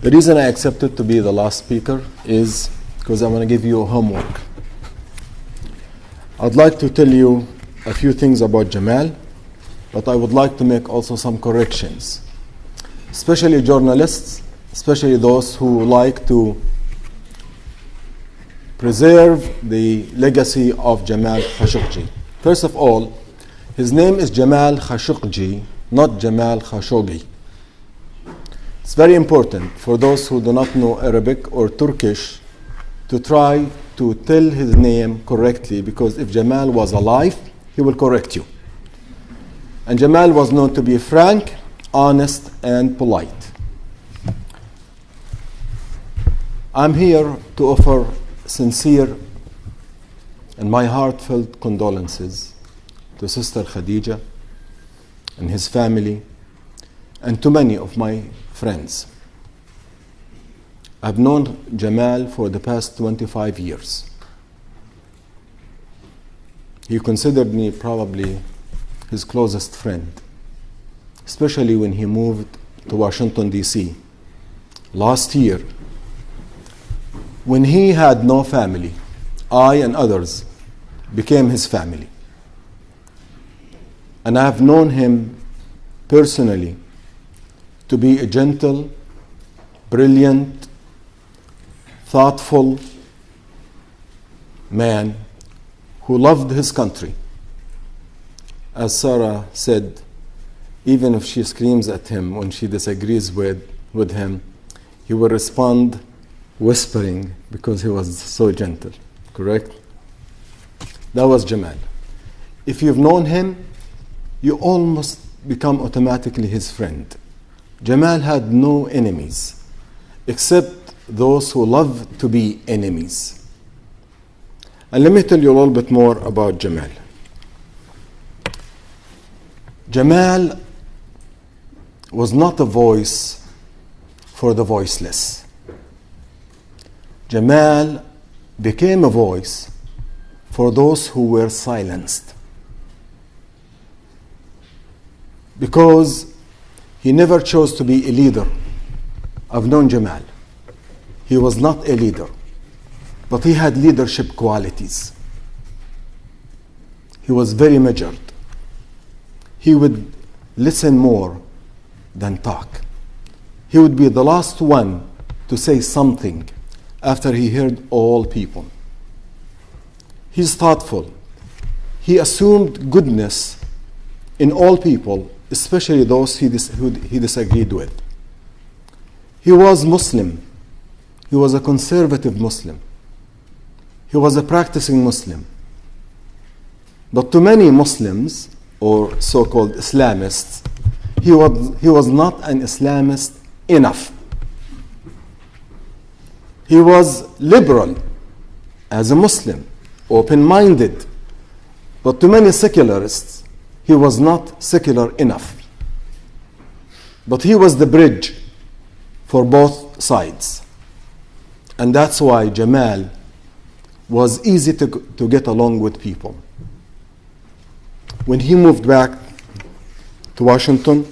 The reason I accepted to be the last speaker is because I want to give you homework. I'd like to tell you a few things about Jamal, but I would like to make also some corrections, especially journalists, especially those who like to preserve the legacy of Jamal Khashoggi. First of all, his name is Jamal Khashoggi, not Jamal Khashoggi. It's very important for those who do not know Arabic or Turkish to try to tell his name correctly, because if Jamal was alive, he will correct you. And Jamal was known to be frank, honest, and polite. I'm here to offer sincere and my heartfelt condolences to Sister Khadija and his family and to many of my friends. I've known Jamal for the past 25 years. He considered me probably his closest friend, especially when he moved to Washington, D.C. last year. When he had no family, I and others became his family. And I have known him personally to be a gentle, brilliant, thoughtful man who loved his country. As Sarah said, even if she screams at him when she disagrees with him, he will respond whispering because he was so gentle. Correct? That was Jamal. If you've known him, you almost become automatically his friend. Jamal had no enemies except those who love to be enemies. And let me tell you a little bit more about Jamal. Jamal was not a voice for the voiceless. Jamal became a voice for those who were silenced. Because he never chose to be a leader. I've known Jamal. He was not a leader, but he had leadership qualities. He was very measured. He would listen more than talk. He would be the last one to say something after he heard all people. He's thoughtful. He assumed goodness in all people, especially those who he disagreed with. He was Muslim. He was a conservative Muslim. He was a practicing Muslim. But to many Muslims, or so-called Islamists, he was not an Islamist enough. He was liberal as a Muslim, open-minded. But to many secularists, he was not secular enough. But he was the bridge for both sides. And that's why Jamal was easy to get along with people. When he moved back to Washington,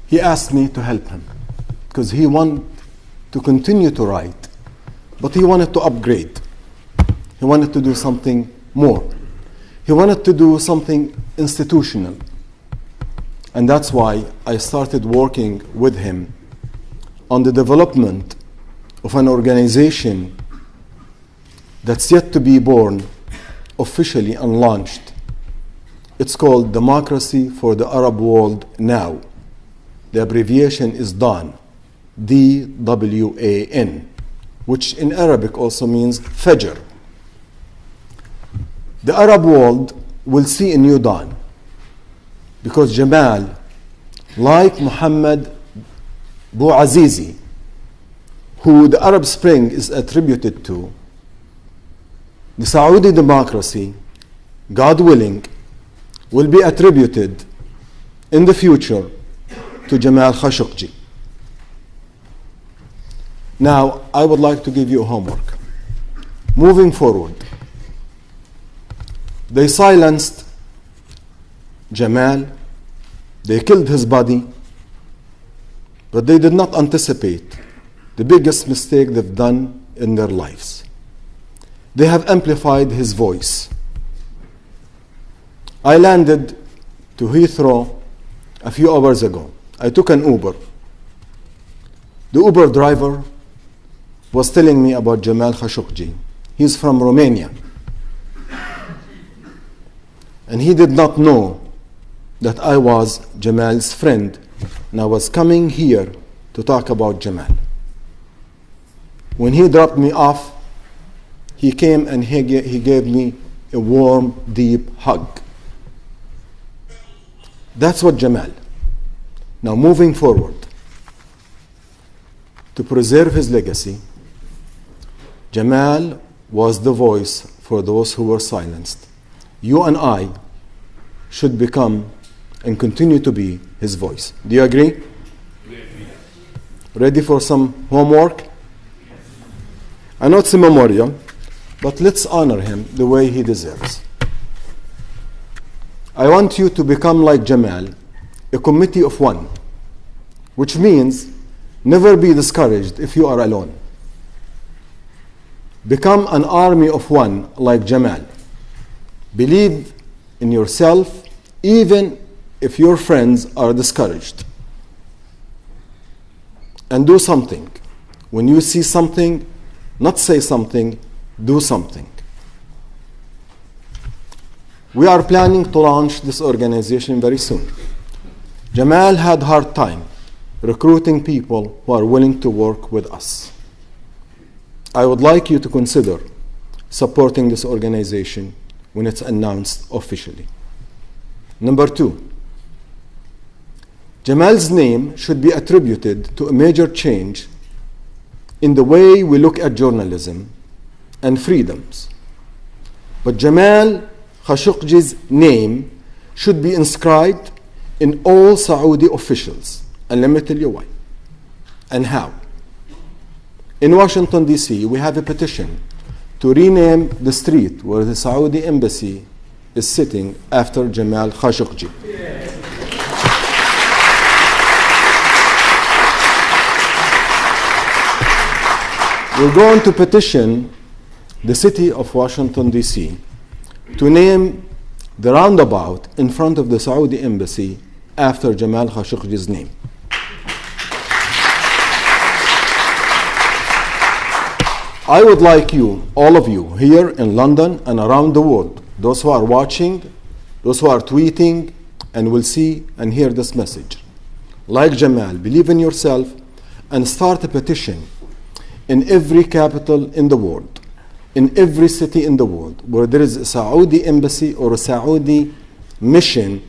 he asked me to help him because he wanted to continue to write, but he wanted to upgrade. He wanted to do something more. He wanted to do something institutional. And that's why I started working with him on the development of an organization that's yet to be born officially and launched. It's called Democracy for the Arab World Now. The abbreviation is DAWN, D-W-A-N, which in Arabic also means Fajr. The Arab world will see a new dawn because Jamal, like Muhammad Bouazizi, who the Arab Spring is attributed to, the Saudi democracy, God willing, will be attributed in the future to Jamal Khashoggi. Now, I would like to give you homework. Moving forward, they silenced Jamal, they killed his body, but they did not anticipate the biggest mistake they've done in their lives. They have amplified his voice. I landed to Heathrow a few hours ago. I took an Uber. The Uber driver was telling me about Jamal Khashoggi. He's from Romania. And he did not know that I was Jamal's friend, and I was coming here to talk about Jamal. When he dropped me off, he came and he gave me a warm, deep hug. That's what Jamal. Now moving forward, to preserve his legacy, Jamal was the voice for those who were silenced. You and I should become and continue to be his voice. Do you agree? Ready for some homework? I know it's a memorial, but let's honor him the way he deserves. I want you to become like Jamal, a committee of one, which means never be discouraged if you are alone. Become an army of one like Jamal. Believe in yourself even if your friends are discouraged. And do something. When you see something, not say something, do something. We are planning to launch this organization very soon. Jamal had a hard time recruiting people who are willing to work with us. I would like you to consider supporting this organization when it's announced officially. Number 2, Jamal's name should be attributed to a major change in the way we look at journalism and freedoms. But Jamal Khashoggi's name should be inscribed in all Saudi officials, and let me tell you why and how. In Washington, D.C., we have a petition to rename the street where the Saudi embassy is sitting after Jamal Khashoggi. We're going to petition the city of Washington, D.C. to name the roundabout in front of the Saudi embassy after Jamal Khashoggi's name. I would like you, all of you, here in London and around the world, those who are watching, those who are tweeting, and will see and hear this message. Like Jamal, believe in yourself and start a petition in every capital in the world, in every city in the world, where there is a Saudi embassy or a Saudi mission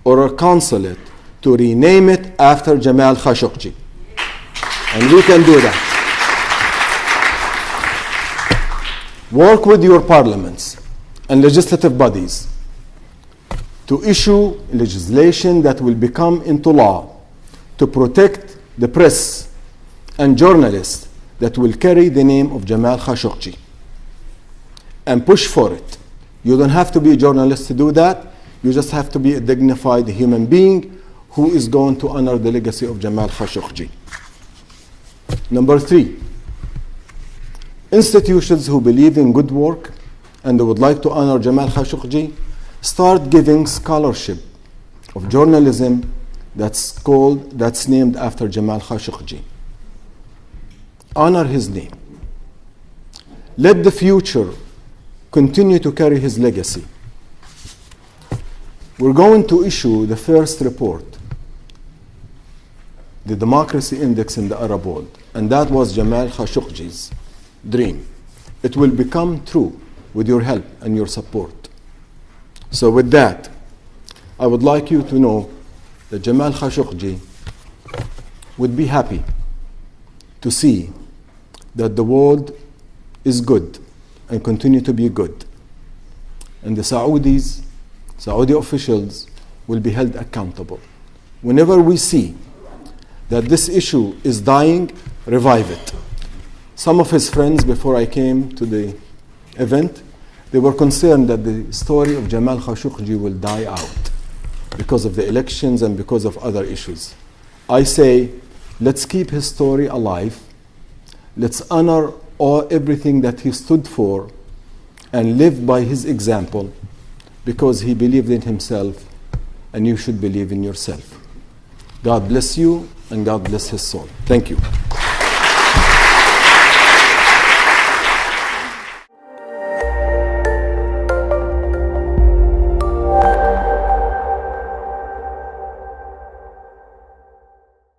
or a consulate, to rename it after Jamal Khashoggi. And we can do that. Work with your parliaments and legislative bodies to issue legislation that will become into law to protect the press and journalists that will carry the name of Jamal Khashoggi, and push for it. You don't have to be a journalist to do that. You just have to be a dignified human being who is going to honor the legacy of Jamal Khashoggi. Number 3, institutions who believe in good work and would like to honor Jamal Khashoggi start giving scholarship of journalism that's named after Jamal Khashoggi. Honor his name. Let the future continue to carry his legacy. We're going to issue the first report, the Democracy Index in the Arab world, and that was Jamal Khashoggi's dream. It will become true with your help and your support. So with that, I would like you to know that Jamal Khashoggi would be happy to see that the world is good and continue to be good. And the Saudi officials will be held accountable. Whenever we see that this issue is dying, revive it. Some of his friends, before I came to the event, they were concerned that the story of Jamal Khashoggi will die out because of the elections and because of other issues. I say, Let's keep his story alive. Let's honor everything that he stood for and live by his example, because he believed in himself, and you should believe in yourself. God bless you, and God bless his soul. Thank you.